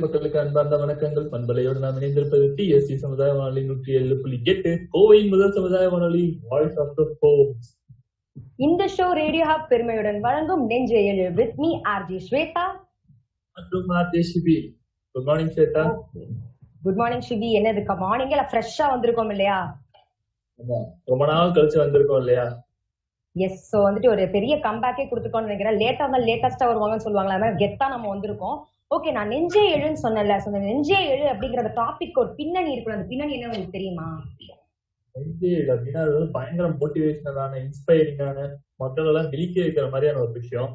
மக்களுக்கு அன்பார்ந்த வணக்கங்கள். பண்பலையோடு நாம் இணைந்திருப்பது TSC சமுதாய வானொலி 107.8 கோவையின் முதல் சமுதாய வானொலி வாய்ஸ் ஆஃப் தி ஹோம்ஸ். இந்த ஷோ ரேடியோ ஹப் பெருமையுடன் வழங்கும் நெஞ்சே எழு வித் மீ ஆர்ஜி ஸ்வேதா மற்றும் RJ Shibi. Good morning Swetha. Good morning Shibi. என்னதுக்கா மார்னிங்ல ஃப்ரெஷ்ஷா வந்திருக்கோம் இல்லையா? ரொம்ப நாள் கழிச்சு வந்திருக்கோம் இல்லையா? எஸ். சோ வந்துட்டு ஒரு பெரிய கம்பேக்கே கொடுத்துருக்கோம்னு நினைக்கிறேன். லேட்டா தான் லேட்டஸ்டா வருவாங்கன்னு சொல்லுவாங்களா, அது மாதிரி கெத்தா நம்ம வந்திருக்கோம். ஓகே, நான் நெஞ்சே எழுன்னு சொன்னல, நெஞ்சே எழு அப்படிங்கிற டாபிக் ஒரு பின்னணி இருக்கணும். அந்த பின்னணி என்ன உங்களுக்கு தெரியுமா? நெஞ்சே எழு அப்படின்னா அது வந்து பயங்கர மோட்டிவேஷனலான, இன்ஸ்பைரிங்கான, மக்கள் எல்லாம் விழிக்க வைக்கிற மாதிரியான ஒரு விஷயம்.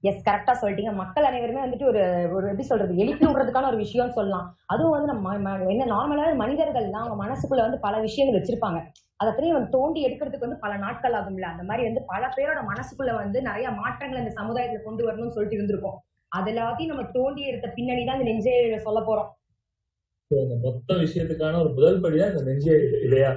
எஸ், கரெக்டா சொல்லிட்டீங்க. மக்கள் அனைவருமே வந்துட்டு ஒரு எப்படி சொல்றது, எழுப்பி விடுறதுக்கான ஒரு விஷயம் சொல்லலாம். அதுவும் வந்து நம்ம என்ன நார்மலான மனிதர்கள் தான் அவங்க மனசுக்குள்ள வந்து பல விஷயங்கள் வச்சிருப்பாங்க. அதை பத்தி வந்து தோண்டி எடுக்கிறதுக்கு வந்து பல நாட்கள் ஆகும்ல. அந்த மாதிரி வந்து பல பேரோட மனசுக்குள்ள வந்து நிறைய மாற்றங்கள் இந்த சமுதாயத்துல கொண்டு வரணும்னு சொல்லிட்டு இருந்திருக்கோம். அது எல்லாத்தையும் நம்ம தோண்டி எடுத்த பின்னணி தான் இந்த நெஞ்சே சொல்ல போறோம். மொத்த விஷயத்துக்கான ஒரு முதல் படிதான் இந்த நெஞ்சே இல்லையா?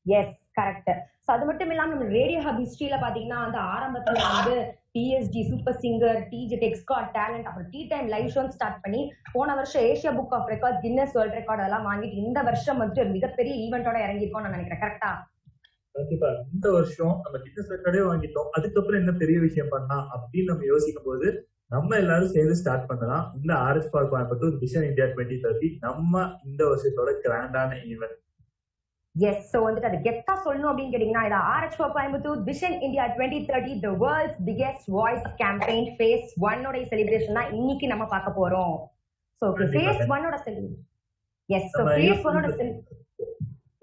S, correct. சோ அது மட்டும் இல்லாம நம்ம ரேடியோ ஹப் ஹிஸ்டரியில பாத்தீங்கன்னா வந்து ஆரம்பத்துல வந்து பிஎஸ்டி சூப்பர் சிங்கர், டிஜி டெக்ஸ்காட் டேலண்ட், அப்புறம் tea time live show start பண்ணி போன வருஷம் Asia book of record, Guinness world record அதெல்லாம் வாங்கிட்டு இந்த வருஷம் வந்துட்டு ஒரு மிகப்பெரிய ஈவெண்டோட இறங்கிருக்கோம் நான் நினைக்கிறேன். கரெக்டா? கண்டிப்பா. இந்த வருஷம் நம்ம கின்னஸ் ரெக்கார்டே வாங்கிட்டோம். அதுக்கப்புறம் என்ன பெரிய விஷயம் பண்ணலாம் அப்படின்னு நம்ம யோசிக்கும் போது நம்ம எல்லாரும் சேர்ந்து ஸ்டார்ட் பண்ணலாம் இந்த ours for Coimbatore vision India 2030. நம்ம இந்த வருஷத்தோட கிராண்டான ஈவென்ட். எஸ். சோ வந்துட்டு அது கெத்தா சொல்லணும் அப்படின்னு கேட்டீங்கன்னா, இது ours for Coimbatore vision India 2030 the world's biggest voice campaign phase 1 ஓட செலிப்ரேஷன் தான் இன்னைக்கு நம்ம பார்க்க போறோம். சோ ஃபேஸ் 1 ஓட செலிப்ரேஷன். எஸ். சோ ஃபேஸ் 1 ஓட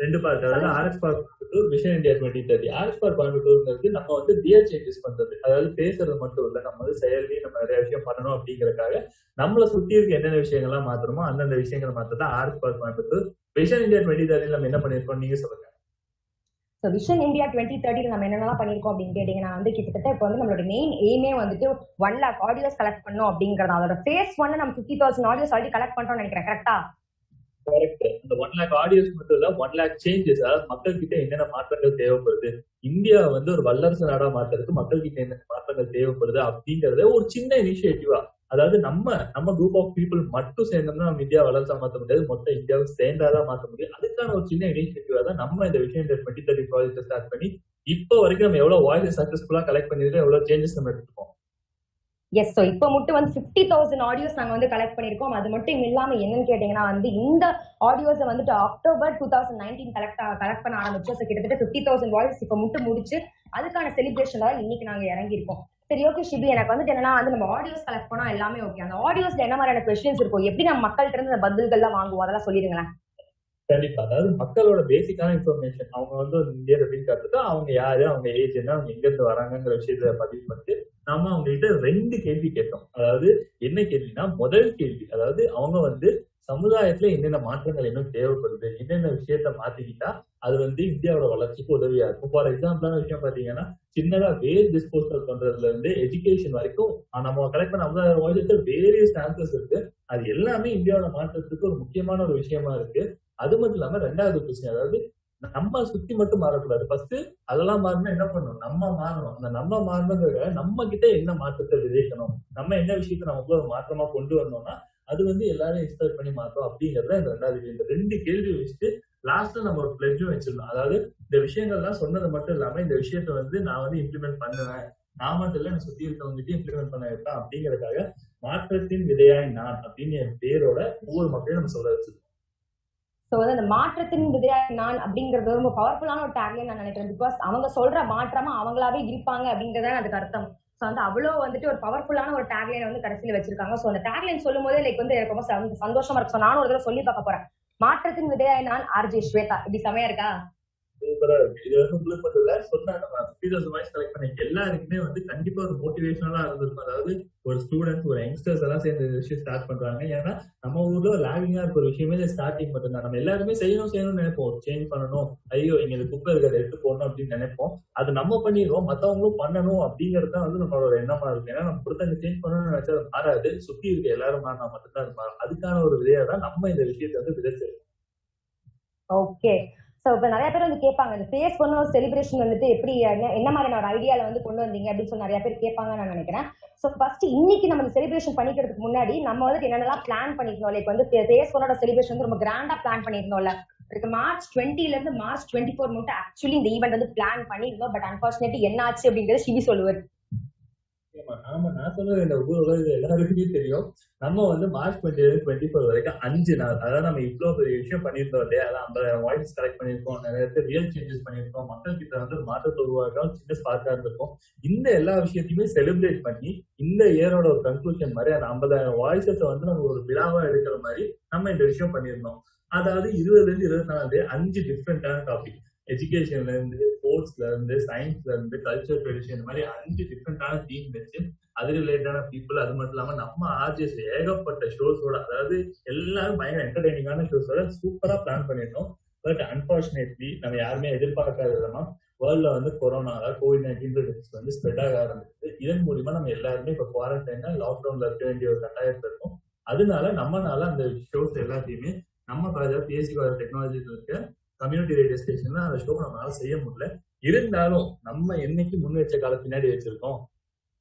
ரெண்டு பார்ட், அதாவது RS for Coimbatore vision India 2030. RS for கோயம்புத்தூர்ங்கிறது நம்ம வந்து ரியல் சேஞ்சஸ் பண்றது, அதாவது பேசுறது மட்டும் இல்ல, நம்ம வந்து செயலையும் நம்ம நிறைய விஷயம் பண்ணணும் அப்படிங்கறதுக்காக நம்மளை சுத்தி இருக்க என்னென்ன விஷயங்கள்லாம் மாத்தணுமோ அந்தந்த விஷயங்களை மாத்ததான் RS for Coimbatore vision India 2030 நம்ம என்ன பண்ணிருக்கோம் நீங்க சொல்லுங்க. விஷன் இந்தியா 2030 நம்ம என்னென்னலாம் பண்ணிருக்கோம் அப்படின்னு கேட்டீங்கன்னா வந்து கிட்டத்தட்ட இப்போ வந்து நம்மளோட மெயின் எய்மே வந்துட்டு 1 lakh ஆடியோஸ் கலெக்ட் பண்ணணும் அப்படிங்கறது. அதோட ஃபேஸ் 1 நம்ம 50,000 ஆடியோஸ் ஆல்ரெடி கலெக்ட் பண்றோம்னு நினைக்கிறேன். கரெக்டா? கரெக்ட். இந்த 1 lakh ஆடியோஸ் மட்டும் இல்ல, 1 lakh சேஞ்சஸ், அதாவது மக்கள் கிட்ட என்னென்ன மாற்றங்கள் தேவைப்படுது, இந்தியா வந்து ஒரு வல்லரசு நாடா மாத்துறதுக்கு மக்கள் கிட்ட என்னென்ன மாற்றங்கள் தேவைப்படுது அப்படிங்கறத ஒரு சின்ன இனிஷியேட்டிவா, அதாவது நம்ம குரூப் ஆஃப் பீப்புள் மட்டும் சேர்ந்தோம்னா நம்ம இந்தியா வளர்ச்சா மாற்ற முடியாது, மொத்த இந்தியாவை சேர்ந்தாதான் மாற்ற முடியும். அதுக்கான ஒரு சின்ன இனிஷியேட்டிவா தான் நம்ம இந்த விஷயம் 2030 ப்ராஜெக்ட் ஸ்டார்ட் பண்ணி இப்போ வரைக்கும் நம்ம எவ்வளவு வாய்ஸ் சக்சஸ்ஃபுல்லா கலெக்ட் பண்ணிருக்கோம், எவ்வளவு சேஞ்சஸ் நம்ம எடுத்துக்கோம். எஸ். ஸோ இப்போ மட்டும் வந்து 50,000 ஆடியோஸ் நாங்கள் வந்து கலெக்ட் பண்ணியிருக்கோம். அது மட்டும் இல்லாமல் என்னன்னு கேட்டீங்கன்னா வந்து இந்த ஆடியோஸை வந்துட்டு அக்டோபர் 2019 கலெக்ட் பண்ண ஆரம்பிச்சோம். ஸோ கிட்டத்தட்ட 50,000 வாய்ஸ் இப்போ மட்டும் முடிச்சு அதுக்கான செலிப்ரேஷன் தான் இன்னைக்கு நாங்கள் இறங்கியிருக்கோம். சரி, ஓகே ஷிபி, எனக்கு வந்துட்டு என்னன்னா வந்து நம்ம ஆடியோஸ் கலெக்ட் பண்ணா எல்லாமே ஓகே. அந்த ஆடியோஸ்ல என்ன மாதிரியான கொஸ்டின்ஸ் இருக்கும், எப்படி நம்ம மக்கள்கிட்ட இருந்து அந்த பதில்கள்லாம் வாங்குவோம், அதெல்லாம் சொல்லிடுங்களேன். கண்டிப்பா. அதாவது மக்களோட பேசிக்கான இன்ஃபர்மேஷன், அவங்க வந்து இந்தியர் அப்படின்னு கத்துட்டு அவங்க யாரு, அவங்க ஏஜ் என்ன, அவங்க எங்க இருந்து வராங்கிற விஷயத்த பதிவு பண்ணிட்டு நம்ம அவங்க கிட்ட 2 கேள்வி கேட்டோம். அதாவது என்ன கேள்வினா, முதல் கேள்வி அதாவது அவங்க வந்து சமுதாயத்துல என்னென்ன மாற்றங்கள் இன்னும் தேவைப்படுது, என்னென்ன விஷயத்த மாத்திக்கிட்டா அது வந்து இந்தியாவோட வளர்ச்சிக்கு உதவியா இருக்கும். ஃபார் எக்ஸாம்பிளான விஷயம் பாத்தீங்கன்னா, சின்னதா வேஸ்ட் டிஸ்போசல் பண்றதுல இருந்து எஜுகேஷன் வரைக்கும் நம்ம கலெக்ட் பண்ண 50,000 வேரியஸ் ஆன்சர்ஸ் இருக்கு. அது எல்லாமே இந்தியாவோட மாற்றத்துக்கு ஒரு முக்கியமான ஒரு விஷயமா இருக்கு. அது மட்டும் இல்லாம 2வது பிரச்சனை, அதாவது நம்ம சுத்தி மட்டும் மாறக்கூடாது. ஃபர்ஸ்ட் அதெல்லாம் மாறணும், என்ன பண்ணணும், நம்ம மாறணும். அந்த நம்ம மாறணுங்கிறத நம்ம கிட்ட என்ன மாற்றத்தை விதைக்கணும், நம்ம என்ன விஷயத்த நமக்குள்ள ஒரு மாற்றமா கொண்டு வரணும்னா அது வந்து எல்லாரும் இன்ஸ்பயர் பண்ணி மாற்றோம் அப்படிங்கறத இந்த 2வது. இந்த 2 கேள்வி வச்சுட்டு லாஸ்ட்ல நம்ம ஒரு பிளட்ஜும் வச்சிருந்தோம். அதாவது இந்த விஷயங்கள்லாம் சொன்னது மட்டும் இல்லாம இந்த விஷயத்த வந்து நான் வந்து இம்ப்ளிமெண்ட் பண்ணுவேன், நான் மட்டும் இல்ல என்ன சுத்தி இருக்கவங்ககிட்ட இம்ப்ளிமெண்ட் பண்ண வைப்பேன் அப்படிங்கறதுக்காக மாற்றத்தின் விதையாய் நான் அப்படின்னு என் பேரோட ஒவ்வொரு மக்களையும் நம்ம சொல்ல வச்சிருக்கோம். ஸோ வந்து அந்த மாற்றத்தின் விதையாய் நான் அப்படிங்கிறது ரொம்ப பவர்ஃபுல்லான ஒரு டேக்லைன் நான் நினைக்கிறேன். பிகாஸ் அவங்க சொல்ற மாற்றமா அவங்களாவே இருப்பாங்க அப்படிங்கறதான் அதுக்கு அர்த்தம். ஸோ வந்து அவ்வளோ வந்துட்டு ஒரு பவர்ஃபுல்லான ஒரு டேக்லைன் வந்து கடைசியில் வச்சிருக்காங்க. ஸோ அந்த டேக்லைன் சொல்லும் போதே லைக் வந்து ரொம்ப சந்தோஷமா இருக்கு. ஸோ நானும் ஒரு தடவை சொல்லி பார்க்க போறேன். மாற்றத்தின் விதையாய் நான் ஆர்ஜே ஸ்வேதா. இப்படி செமையா இருக்கா? சூப்பரா இருக்கு. இது வந்து உங்களுக்கு மட்டும் இல்ல, சொன்னா நம்ம 50,000 வாய்ஸ் கலெக்ட் பண்ண எல்லாருக்குமே வந்து கண்டிப்பா ஒரு மோட்டிவேஷனலா இருந்திருக்கும். அதாவது ஒரு ஸ்டூடெண்ட்ஸ், ஒரு யங்ஸ்டர்ஸ் எல்லாம் சேர்ந்து இந்த விஷயம் ஸ்டார்ட் பண்றாங்க. ஏன்னா நம்ம ஊர்ல லாகிங்கா இருக்க ஒரு விஷயமே ஸ்டார்டிங் மட்டும் தான். நம்ம எல்லாருமே செய்யணும்னு நினைப்போம், சேஞ்ச் பண்ணணும், ஐயோ இங்க இந்த குப்பை இருக்கிறத எடுத்து போடணும் அப்படின்னு நினைப்போம். அது நம்ம பண்ணிடுறோம், மத்தவங்களும் பண்ணணும் அப்படிங்கிறது தான் வந்து நம்மளோட எண்ணமா இருக்கும். ஏன்னா நம்ம கொடுத்த சேஞ்ச் பண்ணணும்னு நினைச்சா அது மாறாது, சுத்தி இருக்க எல்லாரும் மாறினா மட்டும்தான் அது மாறும். அதுக்கான ஒரு விதையா தான் நம்ம இந்த விஷயத்தை வந்து விதைச்சிருக்கோம். ஓகே. சோ இப்ப நிறைய பேர் வந்து கேட்பாங்க, இந்த ஃபேஸ் பண்ண ஒரு செலிப்ரேஷன் வந்துட்டு எப்படி என்ன மாதிரியான ஒரு ஐடியால வந்து கொண்டு வந்தீங்க அப்படின்னு சொல்லி நிறைய பேர் கேட்பாங்கன்னு நான் நினைக்கிறேன். சோ ஃபர்ஸ்ட் இன்னைக்கு நம்ம செலிப்ரேஷன் பண்ணிக்கிறதுக்கு முன்னாடி நம்ம வந்து என்னென்னலாம் பிளான் பண்ணிருந்தோம். லைக் வந்து ஃபேஸ் பண்ணோட செலிப்ரேஷன் வந்து ரொம்ப கிராண்டா பிளான் பண்ணிருந்தோம்ல. மார்ச் 20 இருந்து மார்ச் 24 மட்டும் ஆக்சுவலி இந்த ஈவெண்ட் வந்து பிளான் பண்ணிருந்தோம். பட் அன்பார்ச்சுனேட்லி என்ன ஆச்சு அப்படிங்கறது சிவி சொல்லுவார். ஆமா, நான் சொன்னது இந்த ஊர் எல்லாருக்குமே தெரியும். நம்ம வந்து மார்ச் 2024 வரைக்கும் 5 நாள், அதாவது நம்ம இவ்வளவு பெரிய விஷயம் பண்ணிருந்தோம் இல்லையா, அதான் 50,000 வாய்ஸ் கலெக்ட் பண்ணிருக்கோம், நிறைய பேர் ரியல் சேஞ்சஸ் பண்ணிருக்கோம், மக்கள் கிட்ட வந்து மாற்றத்தை உருவாக்க சின்ன ஸ்பார்க்கா இருந்திருக்கும். இந்த எல்லா விஷயத்தையுமே செலிப்ரேட் பண்ணி இந்த இயரோட ஒரு கன்க்ளூஷன் மாதிரி அந்த 50,000 வாய்ஸஸ் வந்து நம்ம ஒரு விழாவா எடுக்கிற மாதிரி நம்ம இந்த விஷயம் பண்ணிருந்தோம். அதாவது 20ல இருந்து 24 5 டிஃப்ரெண்டான டாபிக், எஜுகேஷன்ல இருந்து, ஸ்போர்ட்ஸ்ல இருந்து, சயின்ஸ்ல இருந்து, கல்ச்சர் ட்ரெடிஷன், இந்த மாதிரி 5 டிஃப்ரெண்டான தீம் வச்சு அது ரிலேட்டடான பீப்புள், அது மட்டும் இல்லாம நம்ம ஆர்ஜிஎஸ் ஏகப்பட்ட ஷோஸோட, அதாவது எல்லாரும் பயங்கர என்டர்டைனிங்கான ஷோஸோட சூப்பரா பிளான் பண்ணிருந்தோம். பட் அன்பார்ச்சுனேட்லி நம்ம யாருமே எதிர்பார்க்காத விதமா வேர்ல்ட்ல வந்து கொரோனா, அதாவது COVID-19 வந்து ஸ்ப்ரெட் ஆக ஆரம்பிச்சு. இதன் மூலியமா நம்ம எல்லாருமே இப்ப குவாரண்டைன்ல லாக்டவுன்ல இருக்க வேண்டிய ஒரு கட்டாயத்துல இருக்கும். அதனால நம்மளால அந்த ஷோஸ் எல்லாத்தையுமே நம்ம காலேஜ் பிஎஸ்சி காலேஜ் டெக்னாலஜில இருக்க கம்யூனிட்டி ரேடியோ ஸ்டேஷன்ல அந்த ஷோ நம்மளால செய்ய முடியல. இருந்தாலும் நம்ம என்னைக்கு முன் வச்ச கால பின்னாடி வச்சிருக்கோம்.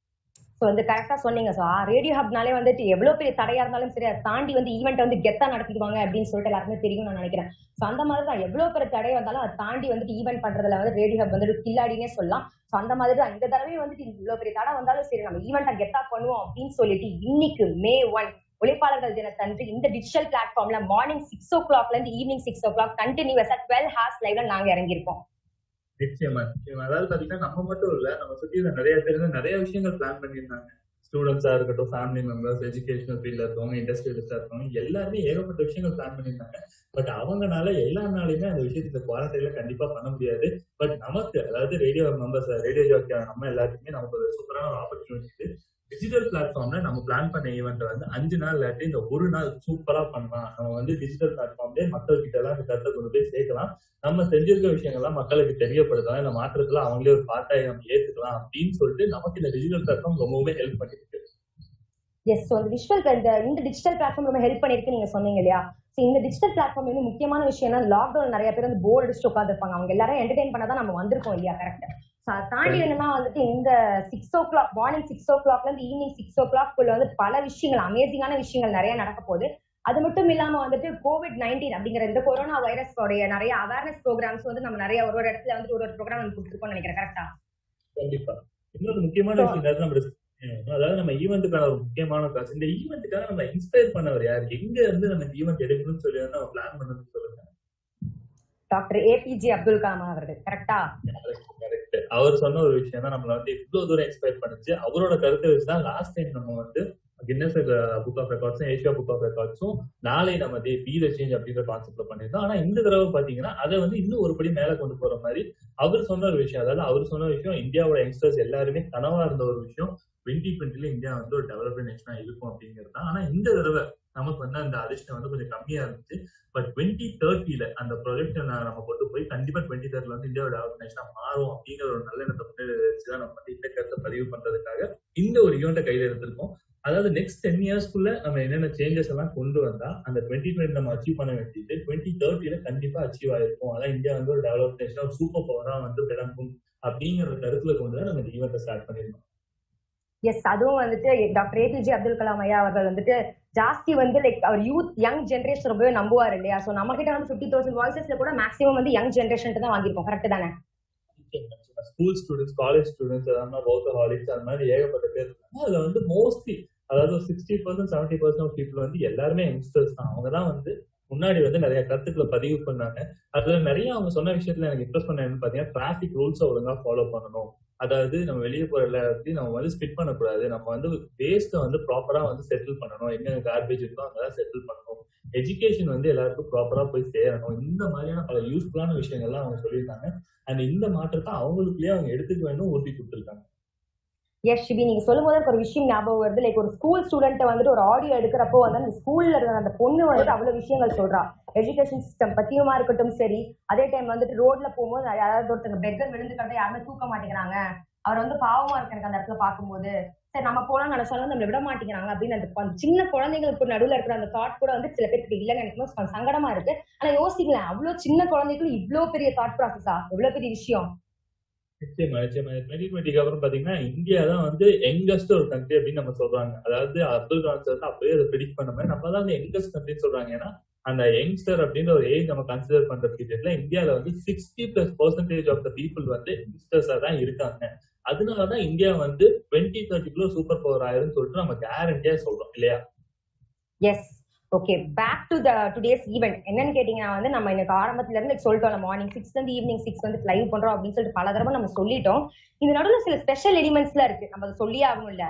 வந்து கரெக்டா சொன்னீங்க. ரேடியோ ஹப்னாலே வந்துட்டு எவ்வளவு பெரிய தடையா இருந்தாலும் சரி, அதை தாண்டி வந்து ஈவெண்ட் வந்து கெத்தா நடத்திடுவாங்க அப்படின்னு சொல்லிட்டு எல்லாருமே தெரியும் நான் நினைக்கிறேன். சோ அந்த மாதிரி தான் எவ்வளவு பெரிய தடை வந்தாலும் அதை தாண்டி வந்துட்டு ஈவெண்ட் பண்றதுல வந்து ரேடியோ ஹப் வந்து கில்லாடினே சொல்லலாம். சோ அந்த மாதிரி தான் இந்த தடவை வந்துட்டு இவ்வளவு பெரிய தடை வந்தாலும் சரி, நம்ம ஈவெண்ட்டை கெத்தா பண்ணுவோம் அப்படின்னு சொல்லிட்டு இன்னைக்கு May 1 உழைப்பாளர்கள் தினத்தன்று இந்த டிஜிட்டல் பிளாட்ஃபார்ம்ல மார்னிங் 6 o'clock இருந்து ஈவினிங் 6 o'clock கண்டினியூஸா 12 hours லைவ்ல நாங்க இறங்கியிருக்கோம். நிச்சயமா. அதாவது பாத்தீங்கன்னா நம்ம மட்டும் இல்ல, நம்ம சுத்தி நிறைய பேர் நிறைய விஷயங்கள் பிளான் பண்ணியிருந்தாங்க. ஸ்டூடெண்ட்ஸா இருக்கட்டும், ஃபேமிலி மெம்பர்ஸ், எஜுகேஷனல் ஃபீல்ட்ல இருக்கவங்க, இண்டஸ்ட்ரியலிஸ்டா இருக்கவங்க, எல்லாருமே ஏகப்பட்ட விஷயங்கள் பிளான் பண்ணியிருந்தாங்க. பட் அவங்கனால எல்லாருனாலுமே அந்த விஷயத்தை குவாரண்டைன்ல கண்டிப்பா பண்ண முடியாது. பட் நமக்கு, அதாவது ரேடியோ மெம்பர்ஸ், ரேடியோ ஜாக்கியான நம்ம எல்லாருக்குமே நமக்கு ஒரு சூப்பரான ஒரு ஆப்பர்ச்சுனிட்டி. டிஜிட்டல் பிளாட்ஃபார்ம்ல நம்ம பிளான் பண்ண ஈவெண்ட் வந்து 5 நாள் இல்லாட்டி இந்த ஒரு நாள் சூப்பரா பண்ணலாம். நம்ம வந்து டிஜிட்டல் பிளாட்ஃபார்ம்லேயே மக்கள் கிட்ட எல்லாம் இந்த கருத்தை கொண்டு போய் சேர்க்கலாம். நம்ம செஞ்சிருக்க விஷயங்கள்லாம் மக்களுக்கு தெரியப்படுத்தலாம். இந்த மாற்றத்துல அவங்களே ஒரு பார்ட்டாய் நம்ம ஏத்துக்கலாம் அப்படின்னு சொல்லிட்டு நமக்கு இந்த டிஜிட்டல் பிளாட்ஃபார்ம் ரொம்பவே ஹெல்ப் பண்ணிருக்கு. எஸ், இந்த டிஜிட்டல் பிளாட்ஃபார்ம் ரொம்ப ஹெல்ப் பண்ணிருக்கு நீங்க சொன்னீங்க இல்லையா. இந்த டிஜிட்டல் பிளாட்ஃபார்ம் வந்து முக்கியமான விஷயம்னா, லாக்டவுன் நிறைய பேர் வந்து போர் அடிச்சுட்டு உட்காந்துருப்பாங்க. அவங்க எல்லாரும் என்டர்டைன் பண்ணதான் நம்ம வந்திருக்கோம் இல்லையா. கரெக்ட். தாண்டி என்னன்னா வந்துட்டு இந்த 6 o'clock மார்னிங் 6 o'clockல இருந்து ஈவினிங் 6 o'clock வந்து பல விஷயங்கள், அமேசிங்கான விஷயங்கள் நிறைய நடக்க போகுது. அது மட்டும் இல்லாம வந்துட்டு COVID-19 அப்படிங்கிற இந்த கொரோனா வைரஸ் உடைய நிறைய அவேர்னஸ் ப்ரோக்ராம்ஸ் வந்து நம்ம நிறைய ஒரு இடத்துல வந்து ஒரு ப்ரோக்ராம் நம்ம கொடுத்துருக்கோம்னு நினைக்கிறேன். கரெக்டா? கண்டிப்பா. இன்னொரு முக்கியமான விஷயம் நம்ம, அதாவது நம்ம ஈவெண்ட்டுக்கான ஒரு முக்கியமான காசு, இந்த ஈவெண்ட்டுக்காக நம்ம இன்ஸ்பயர் பண்ணவர் யாரு, எங்க இருந்து நம்ம இந்த ஈவெண்ட் எடுக்கணும்னு சொல்லி நம்ம பிளான் பண்ணணும்னு சொல்லுங்க. டாக்டர் ஏபிஜே அப்துல் கலாம் அவர்கள். கரெக்டா? அவர் சொன்ன ஒரு விஷயம் தான் நம்மள வந்து இவ்வளவு தூரம் எக்ஸ்பயர் பண்ணுச்சு. அவரோட கருத்தை வச்சுதான் லாஸ்ட் டைம் நம்ம வந்து கின்னஸ் புக் ஆஃப் ரெக்கார்ட்ஸும் ஏஷியா புக் ஆஃப் ரெக்கார்ட்ஸும் நாளை நம்ம பி த சேஞ்ச் அப்படிங்கிற கான்செப்ட்ல பண்ணிருந்தோம். ஆனா இந்த தடவை பாத்தீங்கன்னா அதை வந்து இன்னும் ஒரு படி மேல கொண்டு போற மாதிரி அவர் சொன்ன ஒரு விஷயம், அதாவது அவர் சொன்ன விஷயம் இந்தியாவோட யங்ஸ்டர்ஸ் எல்லாருமே கனவா இருந்த ஒரு விஷயம், 2020 இந்தியா வந்து ஒரு டெவலப்டு நேஷனா இருக்கும் அப்படிங்கிறது தான். ஆனா இந்த தடவை நமக்கு வந்து அந்த அதிர்ஷ்டம் வந்து கொஞ்சம் கம்மியா இருந்துச்சு. பட் 2030 அந்த ப்ரொஜெக்ட் நம்ம கொண்டு போய் கண்டிப்பா 2030 வந்து இந்தியாவோட டெவலப்டு நேஷனா மாறும் அப்படிங்கிற ஒரு நல்ல எண்ணத்தை வச்சுதான் நம்ம வந்து இந்த கருத்தை பதிவு பண்றதுக்காக இந்த ஒரு ஈவெண்ட்டை கையில எடுத்திருக்கோம். அதாவது நெக்ஸ்ட் 10 இயர்ஸ்க்குள்ள நம்ம என்னென்ன சேஞ்சஸ் எல்லாம் கொண்டு வந்தா அந்த 2020 நம்ம அச்சீவ் பண்ண வேண்டியது 2030 கண்டிப்பா அச்சீவ் ஆயிருக்கும். அதான் இந்தியா வந்து ஒரு டெவலப்டு நேஷனா ஒரு சூப்பர் பவரா வந்து விளங்கும் அப்படிங்கிற கருத்துல கொண்டு தான் நம்ம இந்த ஈவெண்ட்டை ஸ்டார்ட் பண்ணிருக்கோம். எஸ், அதுவும் வந்துட்டு டாக்டர் ஏபிஜே அப்துல் கலாம் ஐயா அவர்கள் வந்துட்டு ஜாஸ்தி வந்து லைக் அவர் யங் ஜென்ரேஷன் ரொம்பவே நம்புவார் இல்லையா. சோ நம்ம கிட்ட வந்து 50,000 வாய்ஸஸ்ல கூட மேக்ஸிமம் வந்து யங் ஜென்ரேஷன் தான் வாங்கிருக்கோம். கரெக்ட் தானே? ஸ்கூல் ஸ்டூடெண்ட்ஸ், காலேஜ் ஸ்டூடெண்ட்ஸ், ஒர்க்கஹாலிக்ஸ் அந்த மாதிரி ஏகப்பட்ட பேர் இருக்காங்க. அதுல வந்து மோஸ்ட்லி, அதாவது 60% 70% ஆஃப் பீப்புள் வந்து எல்லாருமே யங்ஸ்டர்ஸ் தான். அவங்க தான் வந்து முன்னாடி வந்து நிறைய கருத்துக்களை பதிவு பண்ணாங்க. அதுல நிறைய அவங்க சொன்ன விஷயத்துல எனக்கு இம்ப்ரெஸ் பண்ண என்னன்னு பாத்தீங்கன்னா, டிராபிக் ரூல்ஸை ஒழுங்கா ஃபாலோ பண்ணணும். அதாவது நம்ம வெளியே போற எல்லாத்தையும் நம்ம வந்து ஸ்பிட் பண்ணக்கூடாது, நம்ம வந்து வேஸ்ட்டை வந்து ப்ராப்பரா வந்து செட்டில் பண்ணணும், எங்க கார்பேஜ் இருக்கோ அங்கதான் செட்டில் பண்ணணும், எஜுகேஷன் வந்து எல்லாருக்கும் ப்ராப்பரா போய் சேரணும். இந்த மாதிரியான பல யூஸ்ஃபுல்லான விஷயங்கள்லாம் அவங்க சொல்லியிருக்காங்க. அண்ட் இந்த மாற்றத்தை அவங்களுக்குள்ளேயே அவங்க எடுத்துக்க வேண்டும் உறுதி கொடுத்துருக்காங்க. எஸ் ஷிபி, நீங்க சொல்லும் போது ஒரு விஷயம் ஞாபகம் வருது. லைக் ஒரு ஸ்கூல் ஸ்டூடெண்ட் வந்துட்டு ஒரு ஆடியோ எடுக்கிறப்போ வந்து அந்த ஸ்கூல்ல இருந்த அந்த பொண்ணு வந்துட்டு அவ்வளவு விஷயங்கள் சொல்றா. எஜுகேஷன் சிஸ்டம் பத்தியுமா இருக்கட்டும் சரி, அதே டைம் வந்துட்டு ரோட்ல போகும்போது யாராவது ஒருத்தங்க பெக்கர் விழுந்துக்கிறத யாருமே தூக்க மாட்டேங்கிறாங்க, அவர் வந்து பாவமா இருக்கு எனக்கு அந்த இடத்துல பார்க்கும்போது, சரி நம்ம போலாம் நினைச்சாலும் நம்மள விட மாட்டேங்கிறாங்க அப்படின்னு அந்த சின்ன குழந்தைங்களுக்கு நடுவுல இருக்கிற அந்த தாட் கூட வந்து சில பேருக்கு இல்லைன்னு நினைக்கும் சங்கடமா இருக்கு. ஆனா யோசிக்கலாம், அவ்வளவு சின்ன குழந்தைகளும் இவ்வளவு பெரிய தாட் ப்ராசஸா, எவ்வளவு பெரிய விஷயம். நிச்சயமா நிச்சயமா 2020க்கு அப்புறம் பாத்தீங்கன்னா இந்தியா தான் வந்து யங்கஸ்ட் ஒரு கண்ட்ரி அப்படின்னு நம்ம சொல்றாங்க. அதாவது அப்துல் கலாம் சார் அப்படியே அதை ப்ரெடிக்ட் பண்ண மாதிரி நம்ம தான் யங்கஸ்ட் கண்ட்ரின்னு சொல்றாங்க. ஏன்னா அந்த யங்ஸ்டர் அப்படின்ற ஒரு ஏஜ் நம்ம கன்சிடர் பண்ற பீரியட்ல இந்தியாவில வந்து 60+% ஆஃப் த பீப்புள் வந்து யங்ஸ்டர்ஸா தான் இருக்காங்க. அதனாலதான் இந்தியா வந்து 2030 சூப்பர் பவர் ஆயிரும்னு சொல்லிட்டு நம்ம கேரண்டியா சொல்றோம் இல்லையா? Yes. Okay, back to the today's event. என்னன்னு கேட்டீங்கன்னா வந்து நம்ம இன்னைக்கு ஆரம்பத்துல இருந்து சொல்லிட்டோம், மார்னிங் 6 வந்து ஈவினிங் 6 வந்து லைவ் பண்றோம் அப்படின்னு சொல்லிட்டு பல தடவை நம்ம சொல்லிட்டோம். இந்த நடுவில் சில ஸ்பெஷல் எலிமெண்ட்ஸ்லாம் இருக்கு, நம்ம அதை சொல்லியே ஆகணும்ல.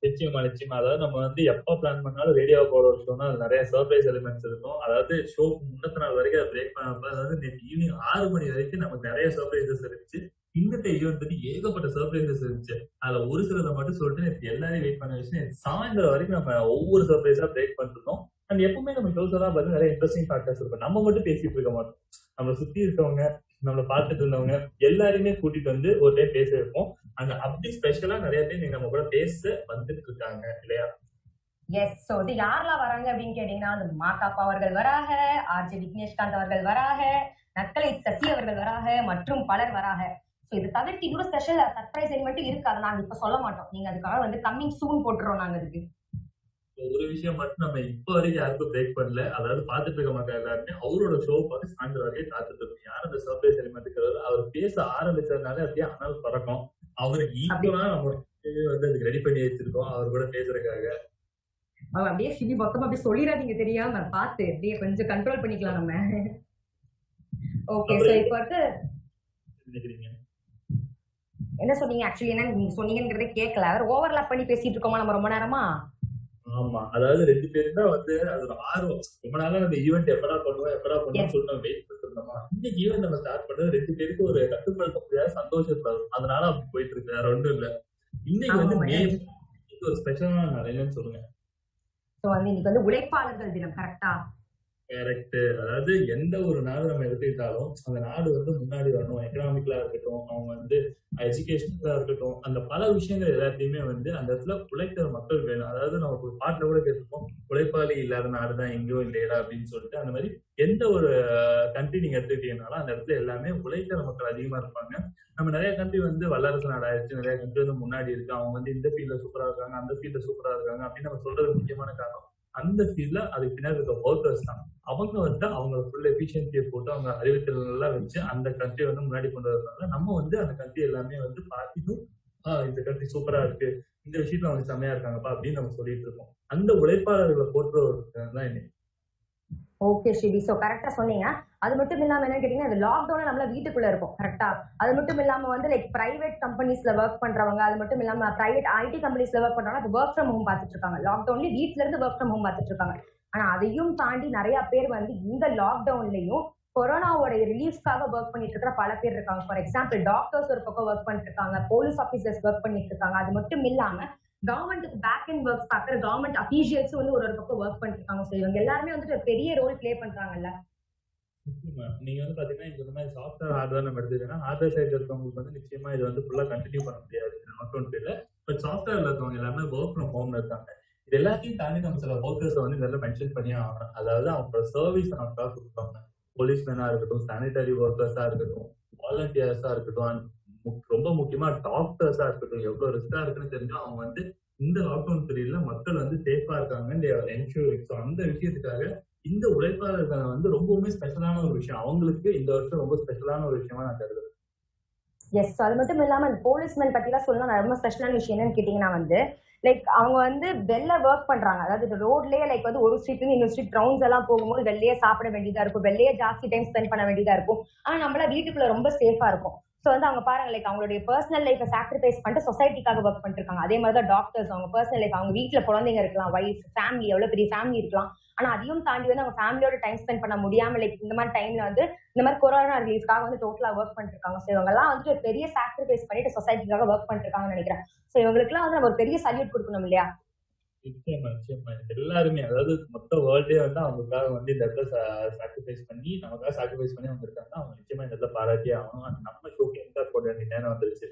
நிச்சயமா நிச்சயமா. அதாவது நம்ம வந்து எப்ப பிளான் பண்ணாலும் ரேடியோ போட வச்சோம்னா அது நிறைய சர்ப்ரைஸ் எலிமெண்ட்ஸ் இருக்கும். அதாவது ஷோக்கு முன்னத்த நாள் வரைக்கும் அதை பிரேக் பண்ணப்ப, அதாவது நேற்று ஈவினிங் 6 மணி வரைக்கும் நமக்கு நிறைய சர்ப்ரைசஸ் இருந்துச்சு. இன்னத்தை ஈவெண்ட் பத்தி ஏகப்பட்ட சர்ப்ரைசஸ் இருந்துச்சு. அதுல ஒரு சிலதை மட்டும் சொல்லிட்டு நேற்று எல்லாரையும் வெயிட் பண்ண வச்சு சாயந்தரம் வரைக்கும் நம்ம ஒவ்வொரு சர்ப்ரைஸா பிரேக் பண்ணிருந்தோம். அண்ட் எப்பவுமே நம்ம ஷோஸ்லாம் பார்த்து நிறைய இன்ட்ரெஸ்டிங் ஃபேக்டர்ஸ் இருக்கும். நம்ம மட்டும் பேசிட்டு இருக்க மாட்டோம், நம்மளை சுத்தி இருக்கவங்க, நம்மளை பார்த்துட்டு இருந்தவங்க எல்லாருமே கூட்டிட்டு வந்து ஒரு டைம் பேச வைப்போம். அந்த அப்படி ஸ்பெஷலா நிறைய பேர் நம்ம கூட பேச வந்துட்டு இருக்காங்க இல்லையா? எஸ். சோ இது யாரெல்லாம் வராங்க அப்படின்னு கேட்டீங்கன்னா, மாகாப்பா அவர்கள் வராக, ஆர்ஜே விக்னேஷ்காந்த் அவர்கள் வராக, நக்கலை சசி அவர்கள் வராக மற்றும் பலர் வராக. சோ இது தவிர்த்து இன்னொரு ஸ்பெஷல் சர்ப்ரைஸ் எலிமெண்ட் இருக்கு, அதை நாங்க இப்ப சொல்ல மாட்டோம். நீங்க அதுக்காக வந்து கம்மிங் சூன் போட்டுறோம் நாங்க அதுக்கு. ஒரு விஷயம் மட்டும் நம்ம இப்ப வரைக்கும் யாருக்கும் பிரேக் பண்ணல. அதாவது பாத்துட்டு இருக்க மாட்டாங்க எல்லாருமே அவரோட ஷோ பார்த்து சாயந்தரம் வரைக்கும் காத்துட்டு இருக்கோம். யார் அந்த சர்ப்ரைஸ் எலிமெண்ட் அவர் பேச ஆரம்பிச்சதுனால அப்படியே அனல் பறக்கும். அவருக்கு ஈக்குவலா நம்ம வந்து அதுக்கு ரெடி பண்ணி வச்சிருக்கோம் அவர் கூட பேசுறதுக்காக. அப்படியே சிவி மொத்தமா அப்படியே சொல்லிடாதீங்க தெரியாம, பார்த்து அப்படியே கொஞ்சம் கண்ட்ரோல் பண்ணிக்கலாம் நம்ம. ஓகே, சோ இப்போ வந்து என்ன சொன்னீங்க? ஆக்சுவலி என்ன நீங்க சொன்னீங்கன்றதே கேட்கல, ஓவர்லாப் பண்ணி பேசிட்டு இருக்கோமா நம்ம ரொம்ப நேரமா? ஆமா, அதாவது 2 பேரும் தான் வந்து அது ஒரு ஆர்வம். ரொம்ப நாளா நம்ம ஈவெண்ட் எப்படா பண்ணுவோம் சொல்லிட்டு நம்ம வெயிட் பண்ணிட்டு இருந்தோமா. இன்னைக்கு ஈவெண்ட் நம்ம ஸ்டார்ட் பண்ணது 2 பேருக்கு ஒரு கட்டுப்படுத்த முடியாத சந்தோஷப்படும். அதனால அப்படி போயிட்டு இருக்கு, வேற ஒன்றும் இல்ல. இன்னைக்கு வந்து மே ஒரு ஸ்பெஷலான நாள், என்னன்னு சொல்லுங்க. இன்னைக்கு வந்து உழைப்பாளர்கள் தினம். கரெக்டா? கரெக்ட். அதாவது எந்த ஒரு நாடு நம்ம எடுத்துக்கிட்டாலும் அந்த நாடு வந்து முன்னாடி வரணும். எக்கனாமிக்கலா இருக்கட்டும், அவங்க வந்து எஜுகேஷனலா இருக்கட்டும், அந்த பல விஷயங்கள் எல்லாத்தையுமே வந்து அந்த இடத்துல உழைக்கிற மக்கள் வேணும். அதாவது நமக்கு ஒரு பாட்டுல கூட கேட்டிருப்போம், உழைப்பாளி இல்லாத நாடுதான் எங்கேயும் இல்லையா அப்படின்னு சொல்லிட்டு. அந்த மாதிரி எந்த ஒரு கண்ட்ரி நீங்க எடுத்துக்கிட்டீங்கன்னாலும் அந்த இடத்துல எல்லாமே உழைக்கிற மக்கள் அதிகமா இருப்பாங்க. நம்ம நிறைய கண்ட்ரி வந்து வல்லரசு நாடு ஆயிடுச்சு, நிறைய கண்ட்ரி வந்து முன்னாடி இருக்கு, அவங்க வந்து இந்த ஃபீல்ட்ல சூப்பரா இருக்காங்க, அந்த ஃபீல்ட்ல சூப்பரா இருக்காங்க அப்படின்னு நம்ம சொல்றது முக்கியமான காரணம் அந்த ஃபீல்ட்ல அதுக்கு பின்னாடி இருக்க ஒர்க்கர்ஸ் தான். அவங்க வந்து அவங்க ஃபுல் எஃபிஷியன்சியை போட்டு அவங்க அறிவுத்திறன் எல்லாம் வச்சு அந்த கண்ட்ரி வந்து முன்னாடி கொண்டு வரதுனால நம்ம வந்து அந்த கண்ட்ரி எல்லாமே வந்து பார்த்துட்டும் இந்த கண்ட்ரி சூப்பரா இருக்கு, இந்த விஷயத்துல அவங்க செம்மையா இருக்காங்கப்பா அப்படின்னு நம்ம சொல்லிட்டு இருக்கோம். அந்த உழைப்பாளர்களை போற்ற ஒரு தான் இன்னைக்கு. ஓகே ஷிபி, சோ கரெக்டா சொன்னீங்க. அது மட்டும் இல்லாம என்ன கேட்டீங்கன்னா, இந்த லாக்டவுன்ல நம்மள வீட்டுக்குள்ள இருக்கும். கரெக்டா? அது மட்டும் இல்லாம வந்து லைக் பிரைவேட் கம்பெனிஸ்ல ஒர்க் பண்றவங்க, அது மட்டும் இல்லாம பிரைவேட் ஐடி கம்பெனிஸ்ல ஒர்க் பண்றவங்க அது ஒர்க் ஃப்ரம் ஹோம் பார்த்துட்டு இருக்காங்க. லாக்டவுன்ல வீட்ல இருந்து ஒர்க் ஃப்ரம் ஹோம் பார்த்துட்டு இருக்காங்க. ஆனா அதையும் தாண்டி நிறைய பேர் வந்து இந்த லாக்டவுன்லயும் கொரோனாவோட ரிலீஃப்காக ஒர்க் பண்ணிட்டு இருக்கிற பல பேர் இருக்காங்க. ஃபார் எக்ஸாம்பிள் டாக்டர்ஸ் ஒரு பக்கம் ஒர்க் பண்ணிட்டு இருக்காங்க, போலீஸ் ஆபீசர்ஸ் ஒர்க் பண்ணிட்டு இருக்காங்க. அது மட்டும் இல்லாம கவர்மெண்ட்டுக்கு பேக் அண்ட் ஒர்க் பார்க்குற கவர்மெண்ட் அபிஷியல்ஸ் வந்து ஒரு பக்கம் ஒர்க் பண்ணிட்டு இருக்காங்க. ஸோ இவங்க எல்லாருமே வந்துட்டு ஒரு பெரிய ரோல் பிளே பண்றாங்கல்ல. நீங்க வந்து பாத்தீங்கன்னா இந்த மாதிரி சாஃப்ட்வேர் ஹார்ட்வேர் நம்ம எடுத்துக்கிட்டோம்னா ஹார்ட்வேர் சைட்ல இருக்கவங்களுக்கு வந்து நிச்சயமா இது வந்து ஃபுல்லா கண்டினியூ பண்ண முடியாது லாக்டவுன் பீரியட்ல. பட் சாஃப்ட்வேர்ல இருக்கவங்க எல்லாமே ஒர்க் ஃப்ரம் ஹோம்ல இருக்காங்க. இது எல்லாத்தையும் தாண்டி நம்ம சில ஒர்க்கர்ஸ் வந்து இதெல்லாம் மென்ஷன் பண்ணி ஆகணும். அதாவது அவங்களோட சர்வீஸ் நமக்காக கொடுப்பாங்க. போலீஸ்மேனா இருக்கட்டும், சானிடரி ஒர்க்கர்ஸா இருக்கட்டும், வாலண்டியர்ஸா இருக்கட்டும், ரொம்ப முக்கியமா டாக்டர்ஸா இருக்கட்டும், எவ்வளவு ரிஸ்கா இருக்குன்னு தெரிஞ்சா அவங்க வந்து இந்த லாக்டவுன் பீரியட்ல மக்கள் வந்து சேஃபா இருக்காங்க. அந்த விஷயத்துக்காக இந்த உழைப்பாளர்கள் வந்து ரொம்பவுமே ஸ்பெஷலான ஒரு விஷயம். அவங்களுக்கு இந்த வருஷம் ரொம்ப ஸ்பெஷலான ஒரு விஷயமா நான் கருதுறேன். எஸ், அது மட்டும் இல்லாம போலீஸ்மேன் பத்தி எல்லாம் சொல்லணும். ரொம்ப ஸ்பெஷலான விஷயம் என்னன்னு கேட்டீங்கன்னா வந்து லைக் அவங்க வந்து வெளில ஒர்க் பண்றாங்க. அதாவது ரோட்லயே லைக் வந்து ஒரு ஸ்ட்ரீட்ல இன்னொரு ஸ்ட்ரீட் ரவுண்ட்ஸ் எல்லாம் போகும்போது வெளியே சாப்பிட வேண்டியதா இருக்கும், வெளியே ஜாஸ்தி டைம் ஸ்பெண்ட் பண்ண வேண்டியதா இருக்கும். ஆனா நம்மள வீட்டுக்குள்ள ரொம்ப சேஃபா இருக்கும். சோ வந்து அவங்க பாருங்க லைக் அவங்களுடைய பர்சனல் லைஃபை சாக்ரிஃபைஸ் பண்ணிட்டு சொசைட்டிக்காக ஒர்க் பண்ணிட்டு இருக்காங்க. அதே மாதிரி தான் டாக்டர்ஸ் அவங்க பர்சனல் லைஃப், அவங்க வீட்டுல குழந்தைங்க இருக்கலாம், வைஃப், ஃபேமிலி, எவ்வளவு பெரிய ஃபேமிலி இருக்கலாம். ஆனா அதையும் தாண்டி வந்து அவங்க ஃபேமிலியோட டைம் ஸ்பெண்ட் பண்ண முடியாம லைக் இந்த மாதிரி டைம்ல வந்து இந்த மாதிரி கொரோனா ரிலீஃப்காக வந்து டோட்டலா ஒர்க் பண்ணிட்டு இருக்காங்க. சோ இவங்க எல்லாம் வந்துட்டு ஒரு பெரிய சாக்ரிஃபைஸ் பண்ணிட்டு சொசைட்டிக்காக ஒர்க் பண்ணிட்டு இருக்காங்கன்னு நினைக்கிறேன். சோ இவங்களுக்கு எல்லாம் வந்து நம்ம ஒரு பெரிய சல்யூட் கொடுக்கணும் இல்லையா? நிச்சயமா நிச்சயமா எல்லாருமே, அதாவது மொத்த வேர்ல்டே வந்து அவங்களுக்காக வந்து இந்த இடத்துல சாக்ரிஃபைஸ் பண்ணி நமக்காக சாக்ரிஃபைஸ் பண்ணி அவங்க இருக்காங்க. அவங்க நிச்சயமா இந்த இடத்துல பாராட்டியே ஆகணும். அது நம்ம ஷோக்கு எந்த போட வேண்டிய நேரம் வந்துருச்சு.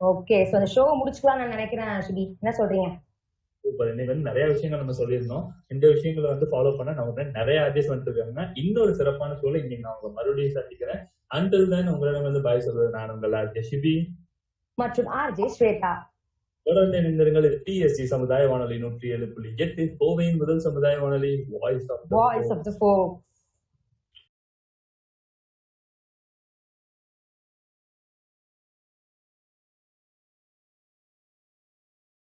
ஓகே, சோ அந்த ஷோ முடிச்சுக்கலாம் நான் நினைக்கிறேன். ஸ்ருதி, என்ன சொல்றீங்க? சூப்பர். இன்னைக்கு வந்து நிறைய விஷயங்கள் நம்ம சொல்லியிருந்தோம். இந்த விஷயங்களை வந்து ஃபாலோ பண்ண நமக்கு நிறைய ஆர்டிஸ்ட் வந்துட்டு இருக்காங்க. இன்னொரு சிறப்பான ஷோல இன்னைக்கு நான் உங்களை மறுபடியும் சந்திக்கிறேன். அன்டில் தென் உங்களிடம் வந்து பாய் சொல்றது நான் உங்கள் ஆர்ஜே ஷிபி மற்றும் ஆர்ஜே ஸ்வேதா. தொடர்ந்து இணைந்திருங்கள். இது டிஎஸ்டி சமுதாய வானொலி 107.8 கோவையின் முதல் சமுதாய வானொலி, வாய்ஸ் ஆஃப் தி ஃபோக்ஸ்.